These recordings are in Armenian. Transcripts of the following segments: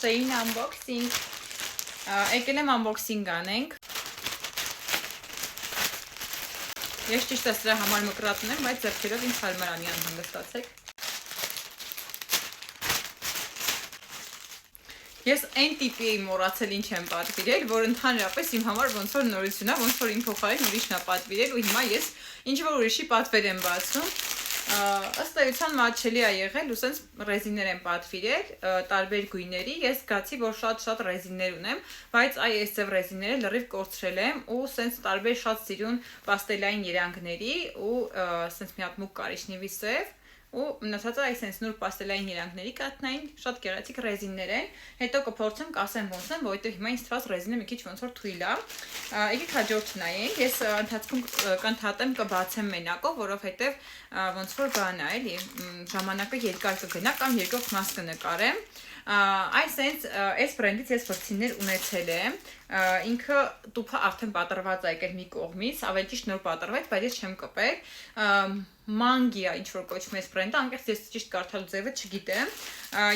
Shein unboxing։ Եկել եմ unboxing անենք։ Ես ճիշտ է սրա համար մկրատ ունեմ, բայց ձեռքերով ինձ հարմարանի անհանգստացեք։ Ես այն տիպի էի մոռացել ինչ եմ պատվիրել, որ ընդհանրապես իմ համար ոնց որ նորություն է, ոնց որ իմ փոխարեն ուրիշն է պատվիրել ու հիմա ես ինչ որ ուրիշի պատվեր եմ բացում։ Ըստ էության մատչելի է եղել ու սենց ռեզիներ եմ պատվիրել, տարբեր գույների, ես զգացի, որ շատ ռեզիներ ունեմ, բայց այ այս ձև ռեզիները լրիվ կորցրել եմ ու սենց տարբեր շատ սիրուն պաստելային երանգների ու սենց մի հատ մուկ կարիճնիվի սև ու մնացածը այս sense նոր պաստելային երանգների կատնային շատ գեղեցիկ ռեզիններ են։ Հետո կփորձեմ կասեմ ոնց են, որովհետև հիմա ինձ թվաց ռեզինը մի քիչ ոնց որ թույլ է։ Եկեք հաջորդը նայենք։ Ես ընթացքում կընդհատեմ կբացեմ մենակով, որովհետև ոնց որ բան է, էլի ժամանակը երկար կգնա կամ երկրորդ մաս կնկարեմ։ Այս sense այս բրենդից ես վրձիններ ունեցել եմ։ Ինքը տուփը արդեն պատրված է եկել մի կողմից, ավելի ճիշտ նոր պատրվեց, բայց ես չեմ կպել։ Մանգիա ինչ որ կոչվում է այս բրենդը, անկեղծ ես ճիշտ կարդալու ձևը չգիտեմ։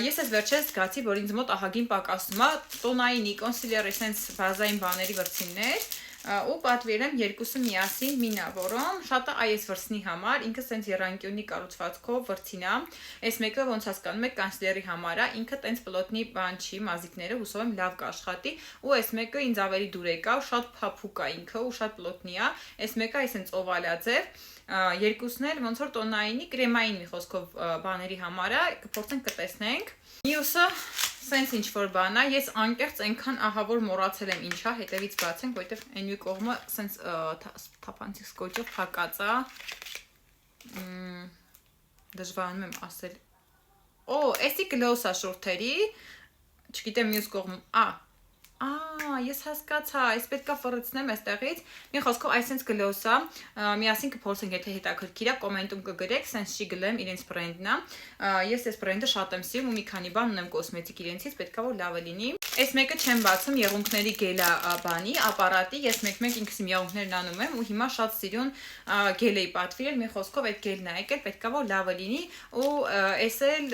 Ես այս վերջերս զգացի, որ ինձ մոտ ահագին պակասում է տոնային կոնսիլերի sense բազային բաների վրձիններ ու պատվիրել եմ երկուսը միասին մինավորում, շատը այս վրձնի համար, ինքը sense երանգյունի կառուցվածքով վրձին է, այս մեկը ոնց հասկանում եք կանսիլերի համար է, ինքը տենց պլոտնի բան չի, մազիկները հուսով եմ լավ կաշխատի, ու այս մեկը ինձ ավելի դուր եկա, շատ փափուկ է ինքը ու շատ պլոտնի է, այս մեկը այս sense օվալյա ձև, երկուսն էլ ոնց որ տոնայինի կրեմային մի խոսքով բաների համար է, կփորձենք կտեսնենք։ Մյուսը sense ինչ որ բան է, ես անկեղծ այնքան ահավոր մոռացել եմ ինչա, հետևից բացենք, որովհետև այն մի կողմը sense թափանցիկ սկոչով փակած է։ Դժվարանում եմ ասել։ Էսի գլոս է շորթերի, չգիտեմ մյուս կողմում, ես հասկացա, այս պետքա ֆռցնեմ այստեղից։ Մի խոսքով այս sense գլոս է, միասին կփորձենք, եթե հետաքրքիր է, կոմենտում կգրեք, sense չի գլեմ, իրենց բրենդն է։ Ես այս բրենդը շատ եմ սիրում ու մի քանի բան ունեմ կոսմետիկ իրենցից, պետքա որ լավը լինի։ Այս մեկը չեմ բացում, եղունգների գելա բանի, ապարատի, ես մեկ ինքս իմ եղունգներն անում եմ ու հիմա շատ սիրուն գել էի պատվիրել, մի խոսքով այդ գելն է եկել, պետքա որ լավը լինի ու էս էլ